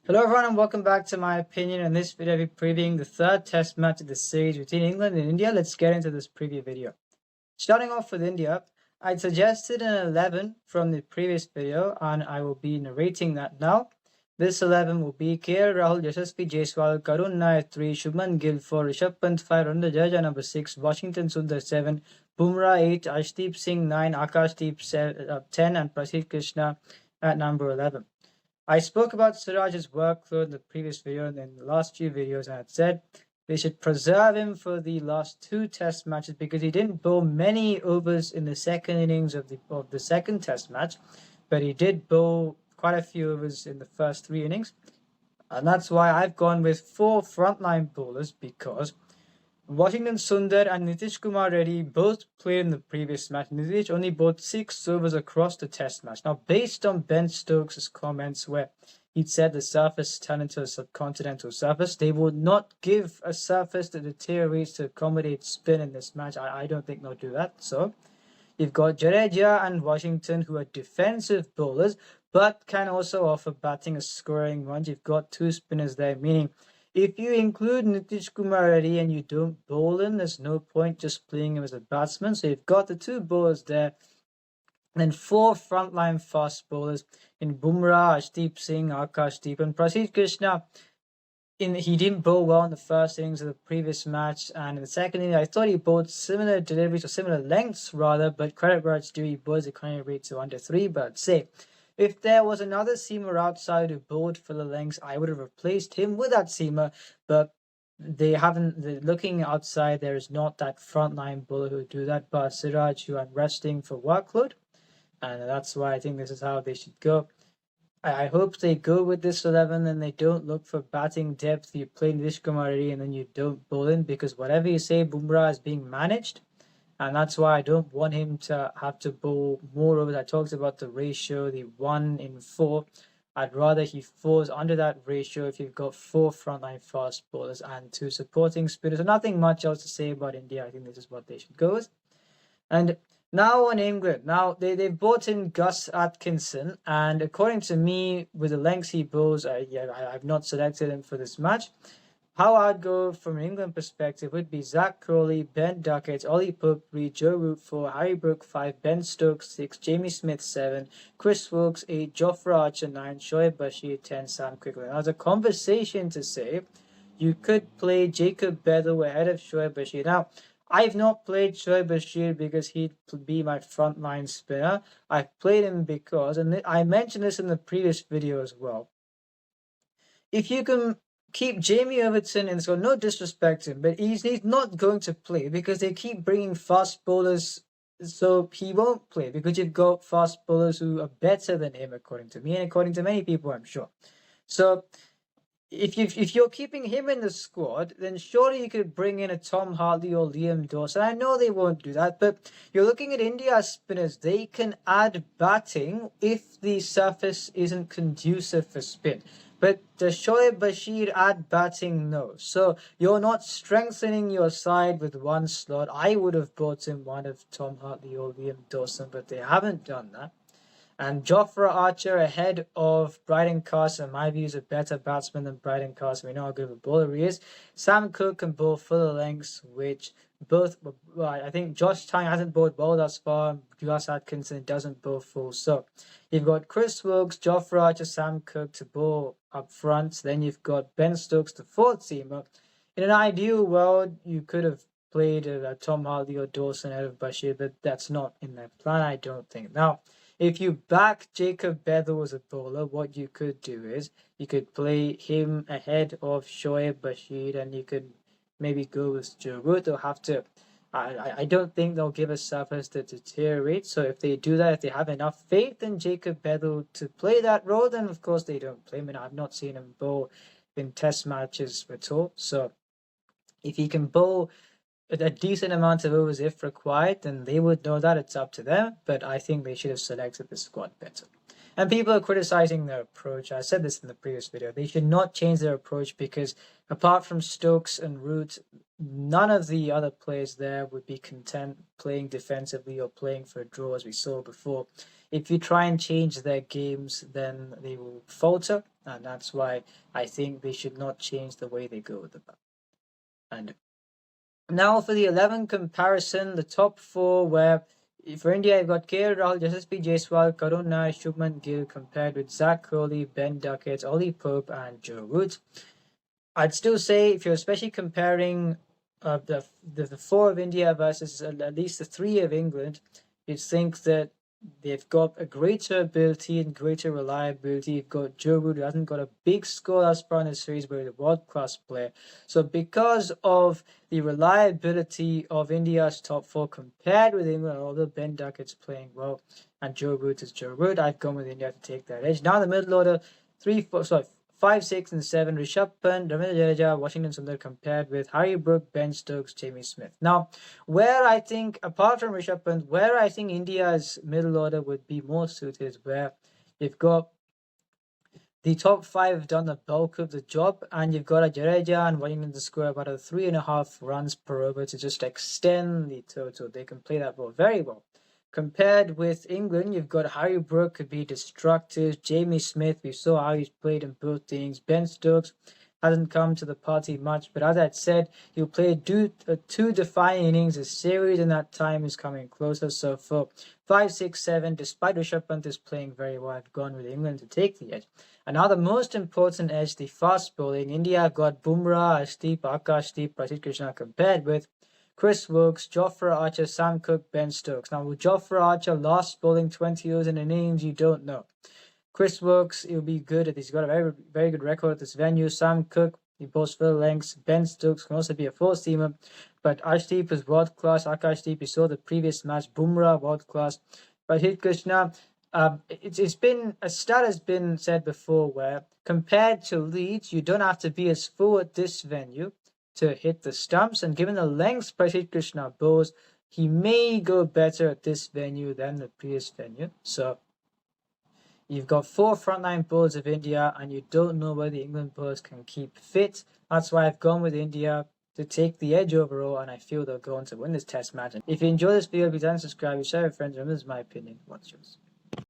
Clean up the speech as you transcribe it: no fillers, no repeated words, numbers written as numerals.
Hello everyone and welcome back to my opinion. In this video, I'll be previewing the third test match of the series between England and India. Let's get into this preview video. Starting off with India, I'd suggested an 11 from the previous video and I will be narrating that now. This 11 will be KL Rahul, Yashasvi Jaiswal, Karun Nair 3, Shubman Gill 4, Rishabh Pant 5, Ravindra Jadeja number 6, Washington Sundar 7, Bumrah 8, Arshdeep Singh 9, Akashdeep 10 and Prasidh Krishna at number 11. I spoke about Siraj's workload in the previous video and in the last few videos, and I had said they should preserve him for the last two test matches because he didn't bowl many overs in the second innings of the second test match, but he did bowl quite a few overs in the first three innings. And that's why I've gone with four frontline bowlers because Washington Sundar and Nitish Kumar Reddy both played in the previous match. Nitish only bowled 6 overs across the test match. Now, based on Ben Stokes' comments where he'd said the surface turned into a subcontinental surface, they would not give a surface that deteriorates to accommodate spin in this match. I don't think they'll do that. So, you've got Jadeja and Washington who are defensive bowlers, but can also offer batting a scoring run. You've got two spinners there, meaning if you include Nitish Kumar Reddy and you don't bowl him, there's no point just playing him as a batsman. So you've got the two bowlers there. And then four frontline fast bowlers in Bumrah, Arshdeep Singh, Akashdeep, and Prasidh Krishna. He didn't bowl well in the first innings of the previous match, and in the second inning, I thought he bowled similar deliveries or similar lengths rather, but credit where it's due, he bowled the economy rate to under 3. But say, if there was another seamer outside who bowled for the lengths, I would have replaced him with that seamer, but they haven't. Looking outside, there is not that frontline bowler who would do that, but Siraj, who I'm resting for workload, and that's why I think this is how they should go. I hope they go with this 11 and they don't look for batting depth. You play Nitish Kumar Reddy and then you don't bowl in because whatever you say, Bumrah is being managed. And that's why I don't want him to have to bowl more overs. I talked about the ratio, the 1 in 4. I'd rather he falls under that ratio if you've got 4 frontline fast bowlers and 2 supporting spinners. So nothing much else to say about India. I think this is what they should go with. And now on England. Now they've brought in Gus Atkinson, and according to me, with the lengths he bowls, I've not selected him for this match. How I'd go from an England perspective would be Zach Crowley, Ben Duckett, Ollie Pope 3, Joe Root 4, Harry Brook 5, Ben Stokes 6, Jamie Smith 7, Chris Wilkes 8, Jofra Archer 9, Shoaib Bashir 10, Sam Quickland. Now, there's a conversation to say you could play Jacob Bedell ahead of Shoaib Bashir. Now, I've not played Shoaib Bashir because he'd be my frontline spinner. I've played him because, and I mentioned this in the previous video as well, if you can keep Jamie Overton in, so no disrespect to him, but he's not going to play because they keep bringing fast bowlers, so he won't play because you've got fast bowlers who are better than him, according to me and according to many people, I'm sure. So if you're keeping him in the squad, then surely you could bring in a Tom Hartley or Liam Dawson. I know they won't do that, but you're looking at India's spinners. They can add batting if the surface isn't conducive for spin. But does Shoaib Bashir add batting? No. So you're not strengthening your side with one slot. I would have brought in one of Tom Hartley or Liam Dawson, but they haven't done that. And Jofra Archer ahead of Bryden Carson, in my view, is a better batsman than Bryden Carson. We know how good of a bowler he is. Sam Cook can bowl full lengths, which both, well, I think Josh Tang hasn't bowled well thus far. Gus Atkinson doesn't bowl full. So you've got Chris Wilkes, Jofra Archer, Sam Cook to bowl up front. Then you've got Ben Stokes, the fourth seamer. In an ideal world, you could have played Tom Hardy or Dawson ahead of Bashir, but that's not in their plan, I don't think. Now, if you back Jacob Bedell as a bowler, what you could do is you could play him ahead of Shoaib Bashir and you could maybe go with Joe Root. They'll have to. I don't think they'll give a surface that deteriorates. So if they do that, if they have enough faith in Jacob Bedell to play that role, then of course they don't play him. And I've not seen him bowl in test matches at all. So if he can bowl a decent amount of overs if required, then they would know that. It's up to them, but I think they should have selected the squad better. And people are criticizing their approach. I said this in the previous video. They should not change their approach because apart from Stokes and Root, none of the other players there would be content playing defensively or playing for a draw as we saw before if you try and change their games, then they will falter, and that's why I think they should not change the way they go with the ball. And now for the 11 comparison, the top four where for India, you've got KL Rahul, Yashasvi Jaiswal, Karun Nair, Shubman Gill compared with Zach Crowley, Ben Duckett, Ollie Pope, and Joe Root. I'd still say if you're especially comparing the four of India versus at least the three of England, you'd think that they've got a greater ability and greater reliability. You've got Joe Root, who hasn't got a big score as far in the series, but he's a world-class player. So because of the reliability of India's top four compared with England, although Ben Duckett's playing well and Joe Root is Joe Root, I've gone with India to take that edge. Now in the middle order, 5, 6, and 7, Rishabh Pant, Ravindra Jadeja, Washington Sundar compared with Harry Brook, Ben Stokes, Jamie Smith. Now, where I think, apart from Rishabh Pant, where I think India's middle order would be more suited is where you've got the top 5 have done the bulk of the job, and you've got a Jadeja and Washington to score about 3.5 runs per over to just extend the total. They can play that ball very well. Compared with England, you've got Harry Brook could be destructive. Jamie Smith, we saw how he's played in both innings. Ben Stokes hasn't come to the party much, but as I said, he'll play two defining innings a series, and that time is coming closer. So for 5, 6, 7, despite Rishabh Pant is playing very well, I've gone with England to take the edge. And now the most important edge, the fast bowling. India have got Bumrah, Arshdeep, Akashdeep, Prasidh Krishna compared with Chris Woakes, Jofra Archer, Sam Cook, Ben Stokes. Now, will Jofra Archer last bowling 20 overs in an innings? You don't know. Chris Woakes, he'll be good at this. He's got a very, very good record at this venue. Sam Cook, he bowls full lengths. Ben Stokes can also be a four-seamer. But Arshdeep is world-class. Akashdeep, you saw the previous match. Bumrah, world-class. Prasidh Krishna, it's been, a stat has been said before where compared to Leeds, you don't have to be as full at this venue to hit the stumps, and given the lengths Prasidh Krishna bowls, he may go better at this venue than the previous venue. So you've got 4 frontline bowlers of India, and you don't know whether the England bowlers can keep fit. That's why I've gone with India to take the edge overall, and I feel they're going to win this test match. And if you enjoy this video, please subscribe, share with friends. Remember, this is my opinion. What's yours?